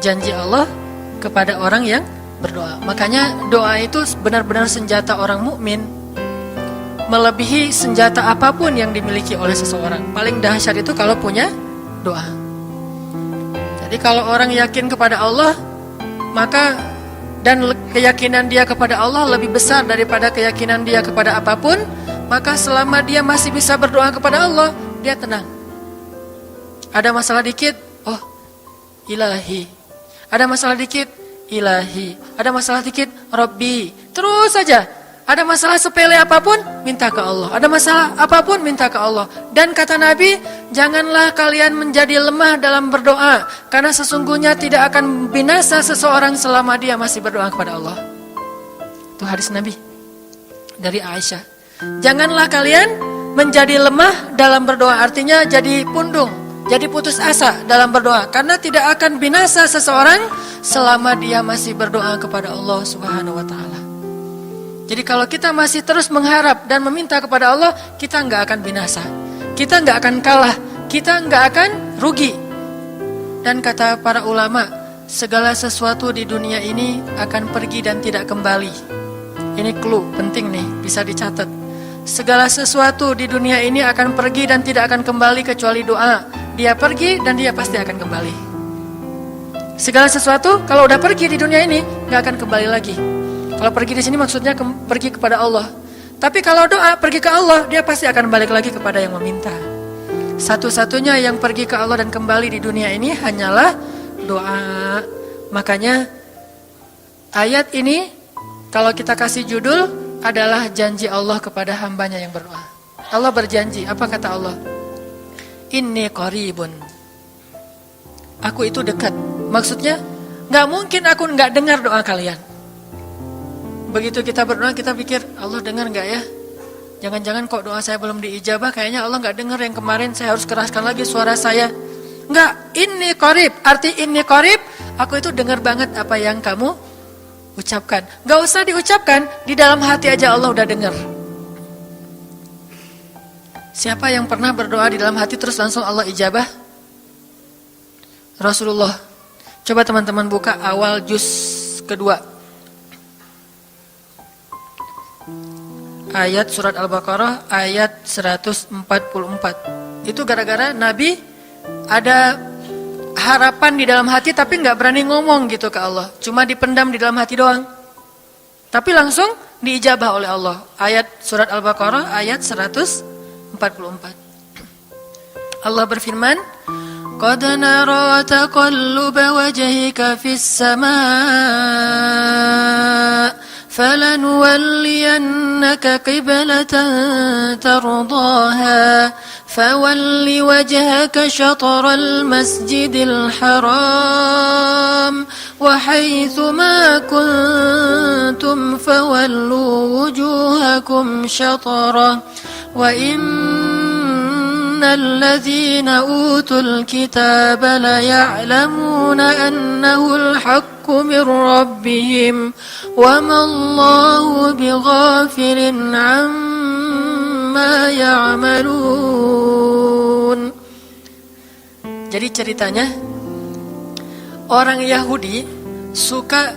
janji Allah kepada orang yang berdoa. Makanya doa itu benar-benar senjata orang mukmin, melebihi senjata apapun yang dimiliki oleh seseorang. Paling dahsyat itu kalau punya doa. Jadi kalau orang yakin kepada Allah, maka dan keyakinan dia kepada Allah lebih besar daripada keyakinan dia kepada apapun, maka selama dia masih bisa berdoa kepada Allah, dia tenang. Ada masalah dikit, oh Ilahi. Ada masalah dikit, Ilahi. Ada masalah dikit, Rabbi. Terus saja. Ada masalah sepele apapun, minta ke Allah. Ada masalah apapun, minta ke Allah. Dan kata Nabi, janganlah kalian menjadi lemah dalam berdoa, karena sesungguhnya tidak akan binasa seseorang selama dia masih berdoa kepada Allah. Itu hadis Nabi dari Aisyah. Janganlah kalian menjadi lemah dalam berdoa, artinya jadi pundung, jadi putus asa dalam berdoa, karena tidak akan binasa seseorang selama dia masih berdoa kepada Allah Subhanahu wa ta'ala. Jadi kalau kita masih terus mengharap dan meminta kepada Allah, kita nggak akan binasa, kita nggak akan kalah, kita nggak akan rugi. Dan kata para ulama, segala sesuatu di dunia ini akan pergi dan tidak kembali. Ini clue penting nih, bisa dicatat. Segala sesuatu di dunia ini akan pergi dan tidak akan kembali kecuali doa. Dia pergi dan dia pasti akan kembali. Segala sesuatu kalau udah pergi di dunia ini nggak akan kembali lagi. Kalau pergi di sini maksudnya pergi kepada Allah. Tapi kalau doa pergi ke Allah, dia pasti akan balik lagi kepada yang meminta. Satu-satunya yang pergi ke Allah dan kembali di dunia ini hanyalah doa. Makanya ayat ini kalau kita kasih judul adalah janji Allah kepada hambanya yang berdoa. Allah berjanji, apa kata Allah? Inni qaribun. Aku itu dekat. Maksudnya gak mungkin aku gak dengar doa kalian. Begitu kita berdoa, kita pikir, Allah dengar gak ya? Jangan-jangan kok doa saya belum diijabah, kayaknya Allah gak dengar yang kemarin, saya harus keraskan lagi suara saya. Enggak, inni qarib. Arti inni qarib, aku itu dengar banget apa yang kamu ucapkan. Gak usah diucapkan, di dalam hati aja Allah udah dengar. Siapa yang pernah berdoa di dalam hati terus langsung Allah ijabah? Rasulullah. Coba teman-teman buka awal juz kedua. Ayat surat Al-Baqarah ayat 144. Itu gara-gara Nabi ada harapan di dalam hati tapi gak berani ngomong gitu ke Allah. Cuma dipendam di dalam hati doang. Tapi langsung diijabah oleh Allah. Ayat surat Al-Baqarah ayat 144. Allah berfirman, Qad nara taqalluba wajhika fis samaa فَلَنُوَلِّيَنَّكَ قِبْلَةً تَرْضَاهَا فَوَلِّ وَجْهَكَ شَطْرَ الْمَسْجِدِ الْحَرَامِ وَحَيْثُ مَا كُنْتُمْ فَوَلُّوا وُجُوهَكُمْ شَطْرَهُ وَإِنَّ الَّذِينَ أُوتُوا الْكِتَابَ لَيَعْلَمُونَ أَنَّهُ الْحَقُّ مِنْ رَبِّهِمْ وَمَا اللَّهُ بِغَافِلٍ عَمَّا يَعْمَلُونَ. Jadi ceritanya, orang Yahudi suka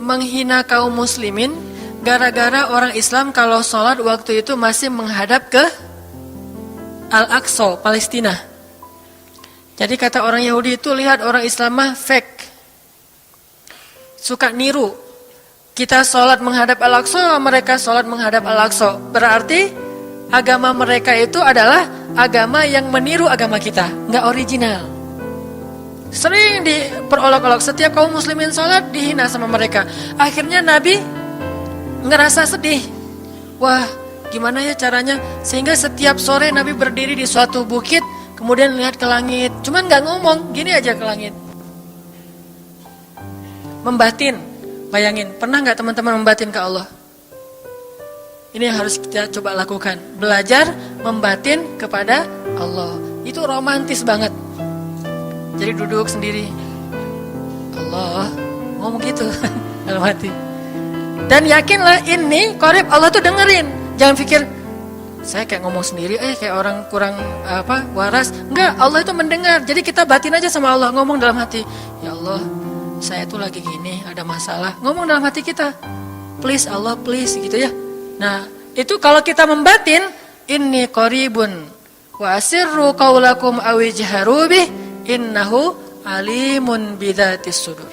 menghina kaum muslimin gara-gara orang Islam kalau sholat waktu itu masih menghadap ke Al-Aqsa, Palestina. Jadi kata orang Yahudi itu, lihat orang Islam mah fake, suka niru. Kita sholat menghadap Al-Aqsa, mereka sholat menghadap Al-Aqsa. Berarti agama mereka itu adalah agama yang meniru agama kita, nggak original. Sering diperolok-olok, setiap kaum muslimin sholat dihina sama mereka. Akhirnya Nabi ngerasa sedih. Wah, gimana ya caranya? Sehingga setiap sore Nabi berdiri di suatu bukit, kemudian lihat ke langit. Cuman nggak ngomong, gini aja ke langit. Membatin. Bayangin, pernah nggak teman-teman membatin ke Allah? Ini yang harus kita coba lakukan. Belajar membatin kepada Allah. Itu romantis banget. Jadi duduk sendiri. Allah, ngomong gitu dalam hati. Dan yakinlah ini qarib, Allah tuh dengerin. Jangan pikir saya kayak ngomong sendiri, kayak orang kurang waras. Enggak, Allah itu mendengar. Jadi kita batin aja sama Allah, ngomong dalam hati, ya Allah, saya tuh lagi gini, ada masalah. Ngomong dalam hati kita, please Allah, please, gitu ya. Nah, itu kalau kita membatin, inni qaribun wa asirru qaulakum aw ijharu bih innahu alimun bidzatis sudur.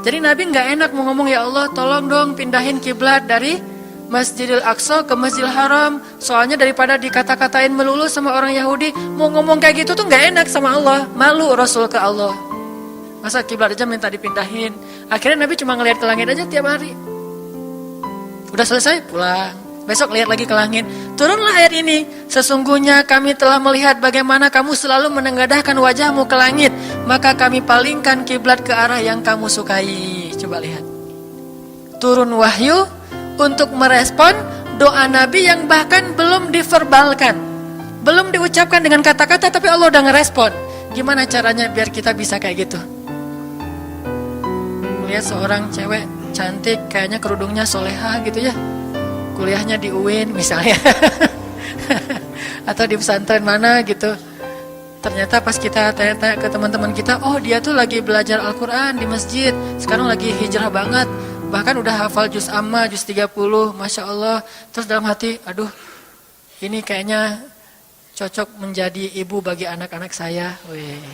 Jadi Nabi nggak enak mau ngomong, ya Allah, tolong dong pindahin kiblat dari Masjidil Aqsa ke Masjidil Haram. Soalnya daripada dikata-katain melulu sama orang Yahudi, mau ngomong kayak gitu tuh nggak enak sama Allah. Malu Rasul ke Allah. Masa kiblat aja minta dipindahin. Akhirnya Nabi cuma ngelihat ke langit aja tiap hari. Udah selesai, pulang. Besok lihat lagi ke langit. Turunlah ayat ini. Sesungguhnya kami telah melihat bagaimana kamu selalu menengadahkan wajahmu ke langit. Maka kami palingkan kiblat ke arah yang kamu sukai. Coba lihat. Turun wahyu untuk merespon doa Nabi yang bahkan belum diverbalkan. Belum diucapkan dengan kata-kata, tapi Allah udah ngerespon. Gimana caranya biar kita bisa kayak gitu? Lihat seorang cewek cantik, kayaknya kerudungnya soleha gitu ya. Kuliahnya di UIN misalnya. Atau di pesantren mana gitu. Ternyata pas kita tanya-tanya ke teman-teman kita, oh dia tuh lagi belajar Al-Quran di masjid. Sekarang lagi hijrah banget. Bahkan udah hafal juz amma, juz 30, Masya Allah. Terus dalam hati, aduh, ini kayaknya cocok menjadi ibu bagi anak-anak saya. Wih.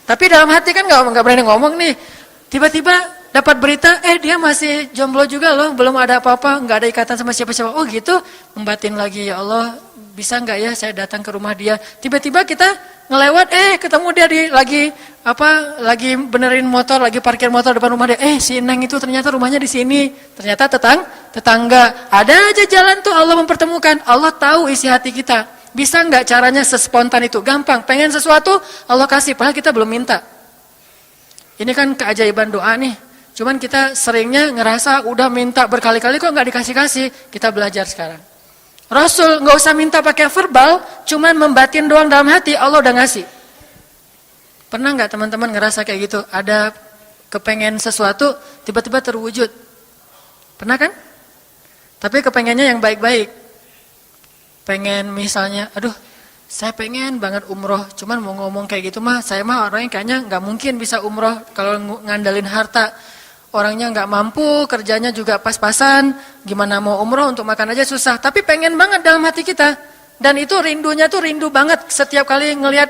Tapi dalam hati kan gak berani ngomong nih. Tiba-tiba dapat berita, dia masih jomblo juga loh, belum ada apa-apa, gak ada ikatan sama siapa-siapa. Oh gitu, membatin lagi, ya Allah, bisa gak ya saya datang ke rumah dia. Tiba-tiba kita ngelewat, ketemu dia lagi benerin motor, lagi parkir motor depan rumah dia. Si Neng itu ternyata rumahnya di sini. Ternyata tetangga. Ada aja jalan tuh Allah mempertemukan. Allah tahu isi hati kita. Bisa nggak caranya sespontan itu? Gampang. Pengen sesuatu, Allah kasih. Padahal kita belum minta. Ini kan keajaiban doa nih. Cuman kita seringnya ngerasa udah minta berkali-kali kok nggak dikasih-kasih. Kita belajar sekarang. Rasul nggak usah minta pakai verbal, cuman membatin doang dalam hati, Allah udah ngasih. Pernah nggak teman-teman ngerasa kayak gitu? Ada kepengen sesuatu, tiba-tiba terwujud. Pernah kan? Tapi kepengennya yang baik-baik. Pengen misalnya, aduh, saya pengen banget umroh. Cuman mau ngomong kayak gitu mah, saya mah orangnya kayaknya nggak mungkin bisa umroh kalau ngandalin harta. Orangnya nggak mampu, kerjanya juga pas-pasan. Gimana mau umroh untuk makan aja susah. Tapi pengen banget dalam hati kita. Dan itu rindunya tuh rindu banget. Setiap kali ngelihat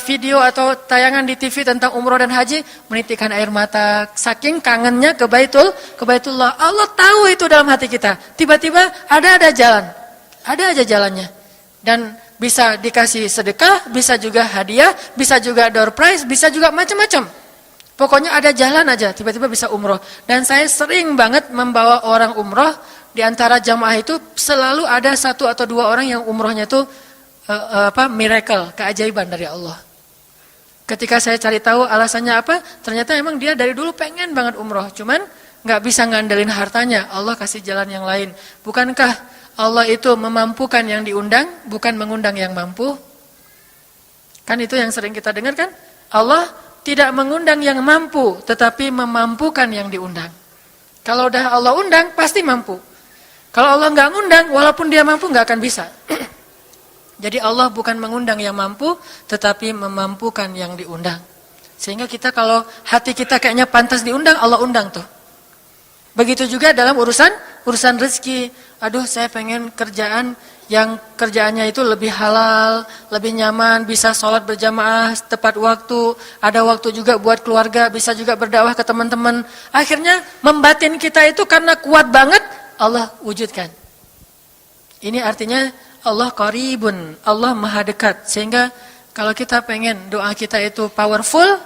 video atau tayangan di TV tentang umroh dan haji, menitikkan air mata. Saking kangennya ke Baitullah. Allah tahu itu dalam hati kita. Tiba-tiba ada jalan. Ada aja jalannya. Dan bisa dikasih sedekah, bisa juga hadiah, bisa juga door prize, bisa juga macam-macam. Pokoknya ada jalan aja, tiba-tiba bisa umroh. Dan saya sering banget membawa orang umroh. Di antara jamaah itu selalu ada 1 atau 2 orang yang umrohnya itu miracle, keajaiban dari Allah. Ketika saya cari tahu alasannya apa, ternyata emang dia dari dulu pengen banget umroh. Cuman gak bisa ngandelin hartanya, Allah kasih jalan yang lain. Bukankah Allah itu memampukan yang diundang, bukan mengundang yang mampu? Kan itu yang sering kita dengar kan? Allah tidak mengundang yang mampu, tetapi memampukan yang diundang. Kalau udah Allah undang, pasti mampu. Kalau Allah nggak ngundang, walaupun dia mampu nggak akan bisa. Jadi Allah bukan mengundang yang mampu, tetapi memampukan yang diundang. Sehingga kita kalau hati kita kayaknya pantas diundang, Allah undang tuh. Begitu juga dalam urusan rezeki. Aduh, saya pengen kerjaan yang kerjaannya itu lebih halal, lebih nyaman, bisa sholat berjamaah tepat waktu, ada waktu juga buat keluarga, bisa juga berdakwah ke teman-teman. Akhirnya membatin kita itu karena kuat banget, Allah wujudkan. Ini artinya Allah qaribun, Allah maha dekat. Sehingga kalau kita pengen doa kita itu powerful,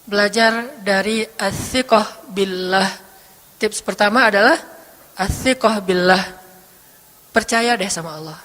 belajar dari as-siqah billah. Tips pertama adalah as-siqah billah. Percaya deh sama Allah.